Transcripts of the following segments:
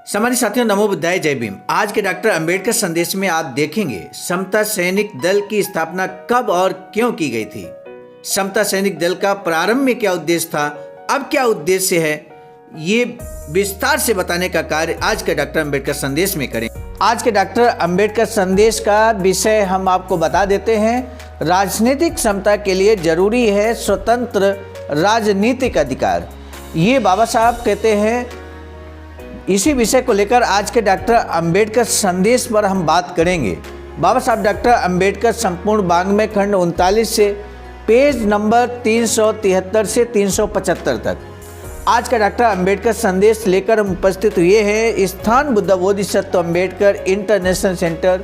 सम्मानित साथियों, नमो बुद्धाय, जय भीम। आज के डॉक्टर अंबेडकर संदेश में आप देखेंगे समता सैनिक दल की स्थापना कब और क्यों की गई थी। समता सैनिक दल का प्रारंभ में क्या उद्देश्य था, अब क्या उद्देश्य है, ये विस्तार से बताने का कार्य आज के डॉक्टर अंबेडकर संदेश में करें। आज के डॉक्टर अंबेडकर संदेश का विषय हम आपको बता देते हैं। राजनीतिक समता के लिए जरूरी है स्वतंत्र राजनीतिक अधिकार, ये बाबा साहब कहते हैं। इसी विषय को लेकर आज के डॉक्टर अंबेडकर संदेश पर हम बात करेंगे। बाबा साहब डॉक्टर अंबेडकर संपूर्ण वाङ्मय खंड 39 से पेज नंबर 373 से 375 तक आज का डॉक्टर अंबेडकर संदेश लेकर हम उपस्थित हुए हैं स्थान Buddha Bodhisattva Ambedkar international centre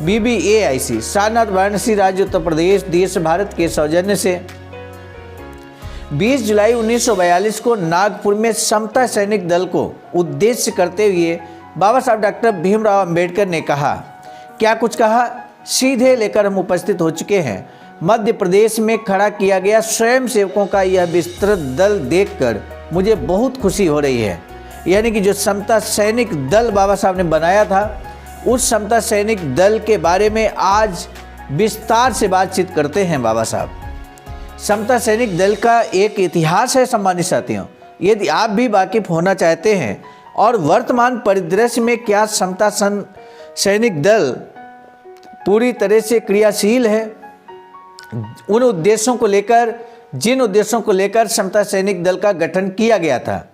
BBAIC Sarnath Varanasi राज्य उत्तर प्रदेश देश भारत के सौजन्य से 20 जुलाई 1942 को नागपुर में समता सैनिक दल को उद्देश्य करते हुए बाबा साहब डॉक्टर भीमराव अंबेडकर ने कहा। क्या कुछ कहा, सीधे लेकर हम उपस्थित हो चुके हैं। मध्य प्रदेश में खड़ा किया गया स्वयं सेवकों का यह विस्तृत दल देखकर मुझे बहुत खुशी हो रही है। यानी कि जो समता सैनिक दल बाबा साहब ने बनाया था, उस समता सैनिक दल के बारे में आज विस्तार से बातचीत करते हैं बाबा साहब। समता सैनिक दल का एक इतिहास है सम्मानित साथियों। यदि आप भी वाकिफ होना चाहते हैं और वर्तमान परिदृश्य में क्या समता सैनिक दल पूरी तरह से क्रियाशील है, उन उद्देश्यों को लेकर, जिन उद्देश्यों को लेकर समता सैनिक दल का गठन किया गया था,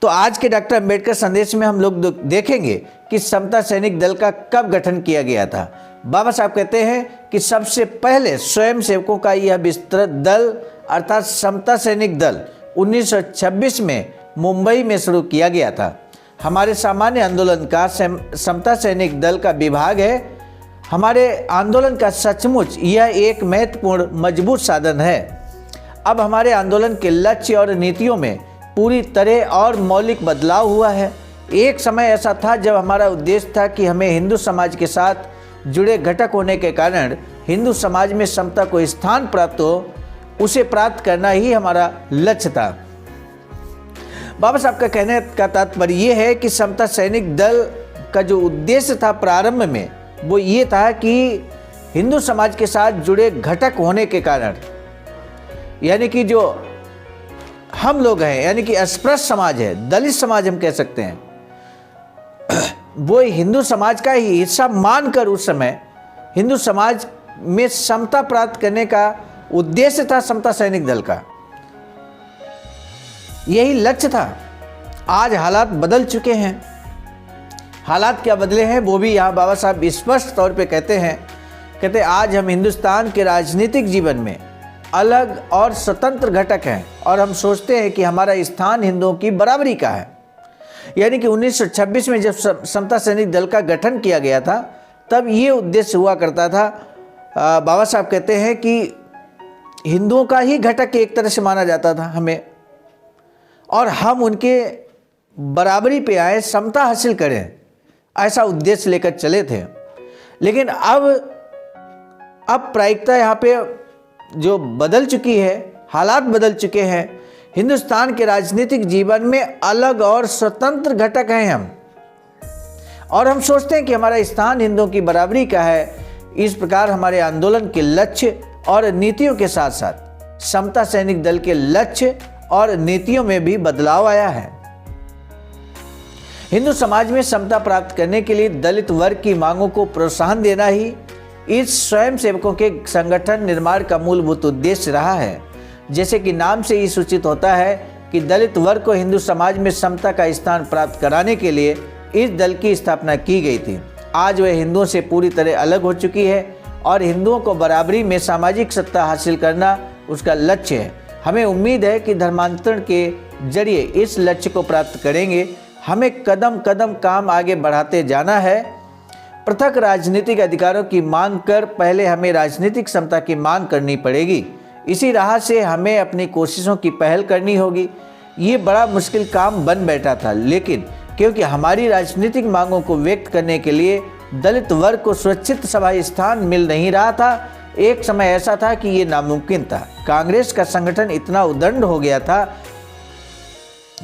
तो आज के डॉक्टर अंबेडकर संदेश में हम लोग देखेंगे कि समता सैनिक दल का कब गठन किया गया था। बाबा साहब कहते हैं कि सबसे पहले स्वयं सेवकों का यह विस्तृत दल अर्थात समता सैनिक दल 1926 में मुंबई में शुरू किया गया था। हमारे सामान्य आंदोलन का समता सैनिक दल का विभाग है। हमारे आंदोलन का सचमुच यह एक महत्वपूर्ण मजबूत साधन है। अब हमारे आंदोलन के लक्ष्य और नीतियों में पूरी तरह और मौलिक बदलाव हुआ है। एक समय ऐसा था जब हमारा उद्देश्य था कि हमें हिंदू समाज के साथ जुड़े घटक होने के कारण हिंदू समाज में समता को स्थान प्राप्त हो, उसे प्राप्त करना ही हमारा लक्ष्य था। बाबा साहब का कहने का तात्पर्य यह है कि समता सैनिक दल का जो उद्देश्य था प्रारंभ में, वो ये था कि हिंदू समाज के साथ जुड़े घटक होने के कारण, यानी कि जो हम लोग हैं, यानी कि अस्पृश्य समाज है, दलित समाज हम कह सकते हैं, वो हिंदू समाज का ही हिस्सा मानकर उस समय हिंदू समाज में समता प्राप्त करने का उद्देश्य था समता सैनिक दल का। यही लक्ष्य था। आज हालात बदल चुके हैं। हालात क्या बदले हैं वो भी यहाँ बाबा साहब स्पष्ट तौर पे कहते आज हम हिंदुस्तान के राजनीतिक जीवन में अलग और स्वतंत्र घटक हैं और हम सोचते हैं कि हमारा स्थान हिंदुओं की बराबरी का है। यानी कि 1926 में जब समता सैनिक दल का गठन किया गया था, तब ये उद्देश्य हुआ करता था। बाबा साहब कहते हैं कि हिंदुओं का ही घटक एक तरह से माना जाता था हमें, और हम उनके बराबरी पे आए, समता हासिल करें, ऐसा उद्देश्य लेकर चले थे। लेकिन अब प्रायिकता यहाँ पे जो बदल चुकी है, हालात बदल चुके हैं। हिंदुस्तान के राजनीतिक जीवन में अलग और स्वतंत्र घटक हैं हम, और हम सोचते हैं कि हमारा स्थान हिंदुओं की बराबरी का है। इस प्रकार हमारे आंदोलन के लक्ष्य और नीतियों के साथ साथ समता सैनिक दल के लक्ष्य और नीतियों में भी बदलाव आया है। हिंदू समाज में समता प्राप्त करने के लिए दलित वर्ग की मांगों को प्रोत्साहन देना ही इस स्वयं सेवकों के संगठन निर्माण का मूलभूत उद्देश्य रहा है। जैसे कि नाम से ही सूचित होता है कि दलित वर्ग को हिंदू समाज में समता का स्थान प्राप्त कराने के लिए इस दल की स्थापना की गई थी। आज वह हिंदुओं से पूरी तरह अलग हो चुकी है और हिंदुओं को बराबरी में सामाजिक सत्ता हासिल करना उसका लक्ष्य है। हमें उम्मीद है कि धर्मांतरण के जरिए इस लक्ष्य को प्राप्त करेंगे। हमें कदम कदम काम आगे बढ़ाते जाना है। पृथक राजनीतिक अधिकारों की मांग कर पहले हमें राजनीतिक समता की मांग करनी पड़ेगी। इसी राह से हमें अपनी कोशिशों की पहल करनी होगी। ये बड़ा मुश्किल काम बन बैठा था, लेकिन क्योंकि हमारी राजनीतिक मांगों को व्यक्त करने के लिए दलित वर्ग को सुरक्षित सभा स्थान मिल नहीं रहा था, एक समय ऐसा था कि ये नामुमकिन था। कांग्रेस का संगठन इतना उदंड हो गया था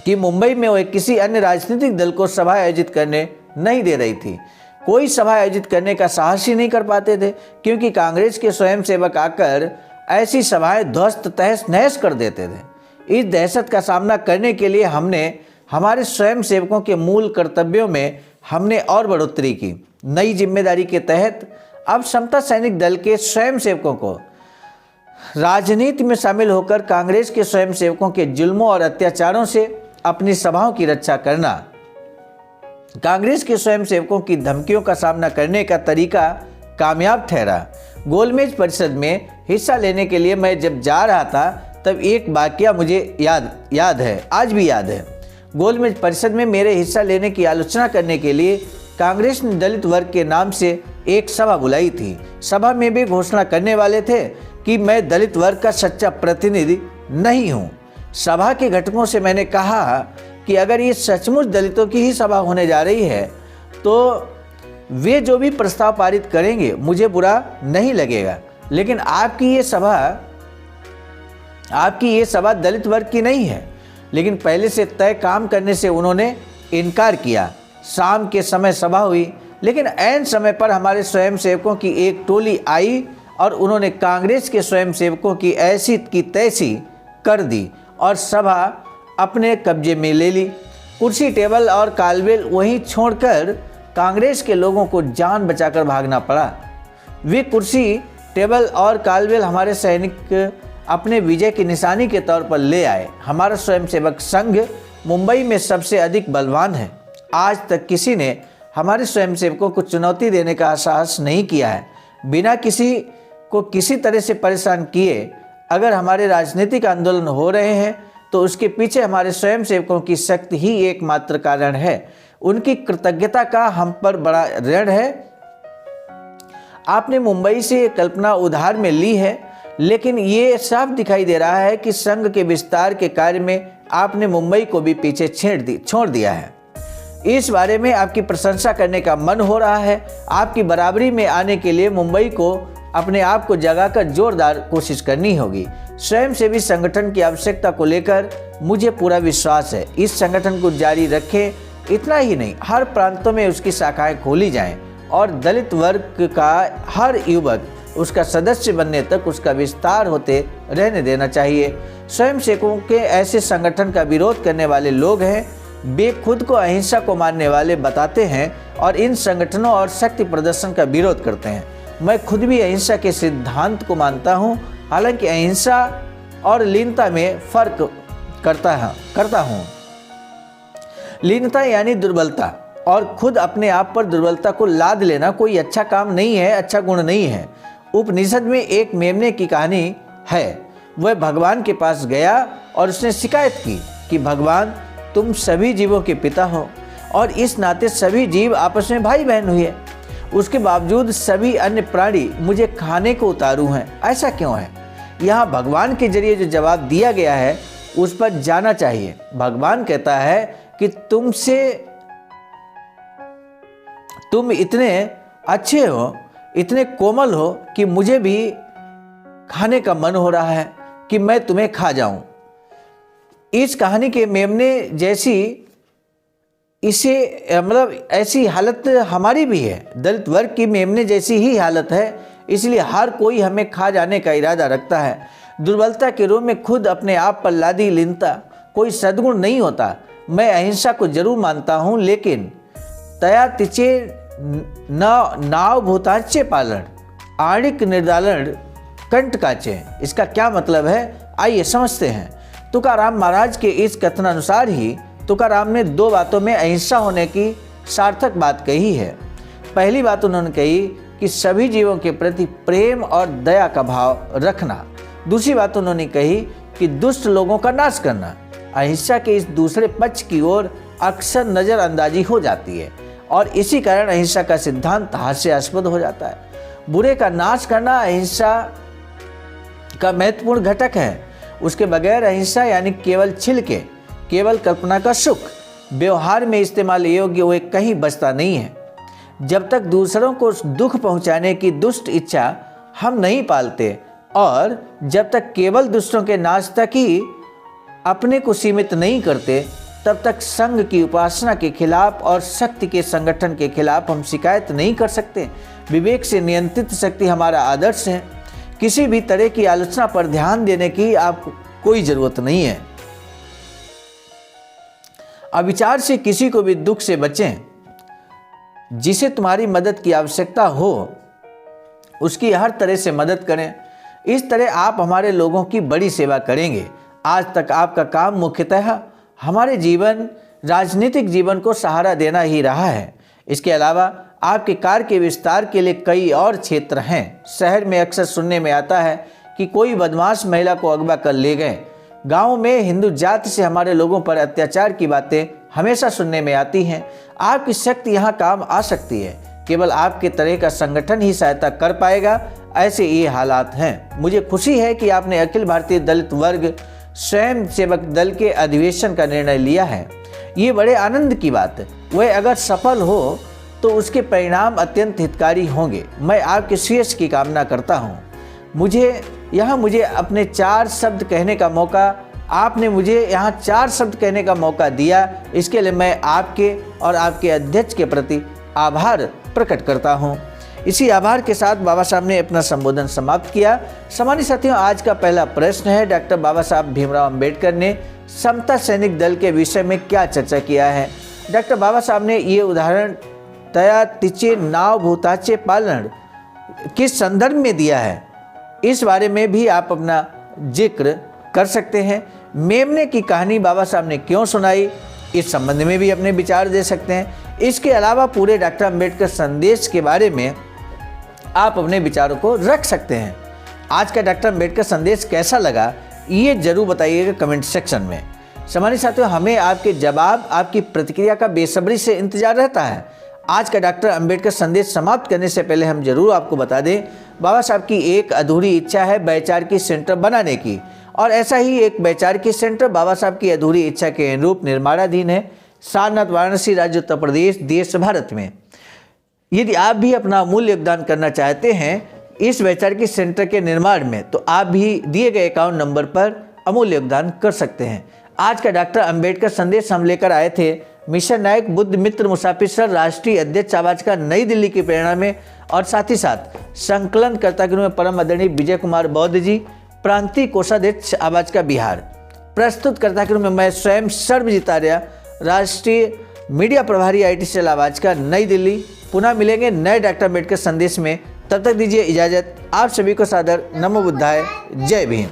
कि मुंबई में वह किसी अन्य राजनीतिक दल को सभा आयोजित करने नहीं दे रही थी। कोई सभा आयोजित करने का साहस ही नहीं कर पाते थे, क्योंकि कांग्रेस के स्वयंसेवक आकर ऐसी सभाएं ध्वस्त तहस नहस कर देते थे। इस दहशत का सामना करने के लिए हमने हमारे स्वयंसेवकों के मूल कर्तव्यों में हमने और बढ़ोतरी की। नई जिम्मेदारी के तहत अब समता सैनिक दल के स्वयंसेवकों को राजनीति में शामिल होकर कांग्रेस के स्वयंसेवकों के जुल्मों और अत्याचारों से अपनी सभाओं की रक्षा करना, कांग्रेस के स्वयंसेवकों की धमकियों का सामना करने का तरीका कामयाब ठहरा। गोलमेज परिषद में हिस्सा लेने के लिए मैं जब जा रहा था तब एक वाकया मुझे याद है, आज भी याद है। गोलमेज परिषद में मेरे हिस्सा लेने की आलोचना करने के लिए कांग्रेस ने दलित वर्ग के नाम से एक सभा बुलाई थी। सभा में भी घोषणा करने वाले थे कि मैं दलित वर्ग का सच्चा प्रतिनिधि नहीं हूँ। सभा के घटकों से मैंने कहा कि अगर ये सचमुच दलितों की ही सभा होने जा रही है तो वे जो भी प्रस्ताव पारित करेंगे मुझे बुरा नहीं लगेगा, लेकिन आपकी ये सभा दलित वर्ग की नहीं है। लेकिन पहले से तय काम करने से उन्होंने इनकार किया। शाम के समय सभा हुई, लेकिन ऐन समय पर हमारे स्वयंसेवकों की एक टोली आई और उन्होंने कांग्रेस के स्वयंसेवकों की ऐसी की तैसी कर दी और सभा अपने कब्जे में ले ली। कुर्सी, टेबल और कालबेल वहीं छोड़कर कांग्रेस के लोगों को जान बचाकर भागना पड़ा। वे कुर्सी, टेबल और कालबेल हमारे सैनिक अपने विजय की निशानी के तौर पर ले आए। हमारा स्वयंसेवक संघ मुंबई में सबसे अधिक बलवान है। आज तक किसी ने हमारे स्वयंसेवकों को चुनौती देने का साहस नहीं किया है। बिना किसी को किसी तरह से परेशान किए अगर हमारे राजनीतिक आंदोलन हो रहे हैं तो उसके पीछे हमारे स्वयंसेवकों की शक्ति ही एकमात्र कारण है। उनकी कृतज्ञता का हम पर बड़ा ऋण है। आपने मुंबई से ये कल्पना उधार में ली है, लेकिन ये साफ दिखाई दे रहा है कि संघ के विस्तार के कार्य में आपने मुंबई को भी पीछे छोड़ दिया है। इस बारे में आपकी प्रशंसा करने का मन हो रहा है। आपकी बराबरी में आने के लिए मुंबई को अपने आप को जगाकर जोरदार कोशिश करनी होगी। स्वयंसेवी संगठन की आवश्यकता को लेकर मुझे पूरा विश्वास है। इस संगठन को जारी रखें। इतना ही नहीं, हर प्रांतों में उसकी शाखाएं खोली जाएं और दलित वर्ग का हर युवक उसका सदस्य बनने तक उसका विस्तार होते रहने देना चाहिए। स्वयंसेवकों के ऐसे संगठन का विरोध करने वाले लोग हैं। वे खुद को अहिंसा को मानने वाले बताते हैं और इन संगठनों और शक्ति प्रदर्शन का विरोध करते हैं। मैं खुद भी अहिंसा के सिद्धांत को मानता हूँ, हालांकि अहिंसा और लीनता में फर्क करता हूँ। लीनता यानी दुर्बलता, और खुद अपने आप पर दुर्बलता को लाद लेना कोई अच्छा काम नहीं है, अच्छा गुण नहीं है। उपनिषद में एक मेमने की कहानी है। वह भगवान के पास गया और उसने शिकायत की कि भगवान, तुम सभी जीवों के पिता हो और इस नाते सभी जीव आपस में भाई बहन हुए। उसके बावजूद सभी अन्य प्राणी मुझे खाने को उतारू हैं, ऐसा क्यों है? यहाँ भगवान के जरिए जो जवाब दिया गया है उस पर जाना चाहिए। भगवान कहता है कि तुम इतने अच्छे हो, इतने कोमल हो कि मुझे भी खाने का मन हो रहा है कि मैं तुम्हें खा जाऊं। इस कहानी के मेमने जैसी ऐसी हालत हमारी भी है। दलित वर्ग की मेमने जैसी ही हालत है, इसलिए हर कोई हमें खा जाने का इरादा रखता है। दुर्बलता के रूप में खुद अपने आप पर लादी लीनता कोई सद्गुण नहीं होता। मैं अहिंसा को जरूर मानता हूँ, लेकिन तया तिचे नाव भूताचे पालन आणिक निर्दालन कंठ काचे। इसका क्या मतलब है, आइए समझते हैं। तुकाराम महाराज के इस कथनानुसार ही तुकाराम ने दो बातों में अहिंसा होने की सार्थक बात कही है। पहली बात उन्होंने कही कि सभी जीवों के प्रति प्रेम और दया का भाव रखना। दूसरी बात उन्होंने कही कि दुष्ट लोगों का नाश करना। अहिंसा के इस दूसरे पक्ष की ओर अक्सर नज़रअंदाजी हो जाती है और इसी कारण अहिंसा का सिद्धांत हास्यास्पद हो जाता है। बुरे का नाश करना अहिंसा का महत्वपूर्ण घटक है। उसके बगैर अहिंसा यानी केवल छिलके, केवल कल्पना का सुख, व्यवहार में इस्तेमाल योग्य हुए कहीं बचता नहीं है। जब तक दूसरों को दुख पहुंचाने की दुष्ट इच्छा हम नहीं पालते और जब तक केवल दूसरों के नाश तक ही अपने को सीमित नहीं करते, तब तक संघ की उपासना के खिलाफ और शक्ति के संगठन के खिलाफ हम शिकायत नहीं कर सकते। विवेक से नियंत्रित शक्ति हमारा आदर्श है। किसी भी तरह की आलोचना पर ध्यान देने की आपको कोई जरूरत नहीं है। अविचार से किसी को भी दुख से बचें। जिसे तुम्हारी मदद की आवश्यकता हो उसकी हर तरह से मदद करें। इस तरह आप हमारे लोगों की बड़ी सेवा करेंगे। आज तक आपका काम मुख्यतः हमारे जीवन, राजनीतिक जीवन को सहारा देना ही रहा है। इसके अलावा आपके कार्य के विस्तार के लिए कई और क्षेत्र हैं। शहर में अक्सर सुनने में आता है कि कोई बदमाश महिला को अगवा कर ले गए। गाँव में हिंदू जाति से हमारे लोगों पर अत्याचार की बातें हमेशा सुनने में आती हैं। आपकी शक्ति यहाँ काम आ सकती है। केवल आपके तरह का संगठन ही सहायता कर पाएगा। ऐसे ये हालात हैं। मुझे खुशी है कि आपने अखिल भारतीय दलित वर्ग स्वयं सेवक दल के अधिवेशन का निर्णय लिया है। ये बड़े आनंद की बात है। वह अगर सफल हो तो उसके परिणाम अत्यंत हितकारी होंगे। मैं आपके श्रेयस की कामना करता हूँ। मुझे अपने 4 शब्द कहने का मौका आपने मुझे यहाँ 4 शब्द कहने का मौका दिया। इसके लिए मैं आपके और आपके अध्यक्ष के प्रति आभार प्रकट करता हूँ। इसी आभार के साथ बाबा साहब ने अपना संबोधन समाप्त किया। सम्मानित साथियों, आज का पहला प्रश्न है, डॉक्टर बाबा साहब भीमराव अंबेडकर ने समता सैनिक दल के विषय में क्या चर्चा किया है। डॉक्टर बाबा साहब ने ये उदाहरण तया तिचे नाव भूताचे पालन किस संदर्भ में दिया है, इस बारे में भी आप अपना जिक्र कर सकते हैं। मेमने की कहानी बाबा साहब ने क्यों सुनाई, इस संबंध में भी अपने विचार दे सकते हैं। इसके अलावा पूरे डॉक्टर अंबेडकर संदेश के बारे में आप अपने विचारों को रख सकते हैं। आज का डॉक्टर अंबेडकर संदेश कैसा लगा ये जरूर बताइएगा कमेंट सेक्शन में। सम्मानित साथियों, हमें आपके जवाब, आपकी प्रतिक्रिया का बेसब्री से इंतजार रहता है। आज का डॉक्टर अंबेडकर संदेश समाप्त करने से पहले हम जरूर आपको बता दें, बाबा साहब की एक अधूरी इच्छा है वैचारिकी सेंटर बनाने की, और ऐसा ही एक वैचारिकी सेंटर बाबा साहब की अधूरी इच्छा के अनुरूप निर्माणाधीन है सारनाथ, वाराणसी, राज्य उत्तर प्रदेश, देश भारत में। यदि आप भी अपना अमूल्य योगदान करना चाहते हैं इस वैचारिकी सेंटर के निर्माण में, तो आप भी दिए गए अकाउंट नंबर पर अमूल्य योगदान कर सकते हैं। आज का डॉक्टर अंबेडकर संदेश हम लेकर आए थे मिशन नायक बुद्ध मित्र मुसाफिर सर, राष्ट्रीय अध्यक्ष आवाज का नई दिल्ली की प्रेरणा में, और साथ ही साथ संकलनकर्ता के रूप में परम आदरणीय विजय कुमार बौद्ध जी, प्रांतीय कोषाध्यक्ष आवाज का बिहार, प्रस्तुतकर्ता के रूप में मैं स्वयं सर्वजीत आर्य, राष्ट्रीय मीडिया प्रभारी IT सेल आवाज का नई दिल्ली। पुनः मिलेंगे नए डॉक्टर अंबेडकर संदेश में। तब तक दीजिए इजाजत। आप सभी को सादर नमो बुद्धाय, जय भीम।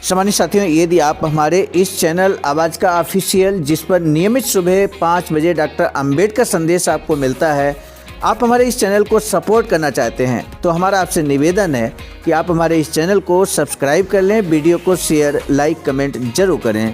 सम्मानित साथियों, यदि आप हमारे इस चैनल आवाज़ का ऑफिशियल, जिस पर नियमित सुबह 5 बजे डॉक्टर अंबेडकर संदेश आपको मिलता है, आप हमारे इस चैनल को सपोर्ट करना चाहते हैं, तो हमारा आपसे निवेदन है कि आप हमारे इस चैनल को सब्सक्राइब कर लें, वीडियो को शेयर, लाइक, कमेंट जरूर करें।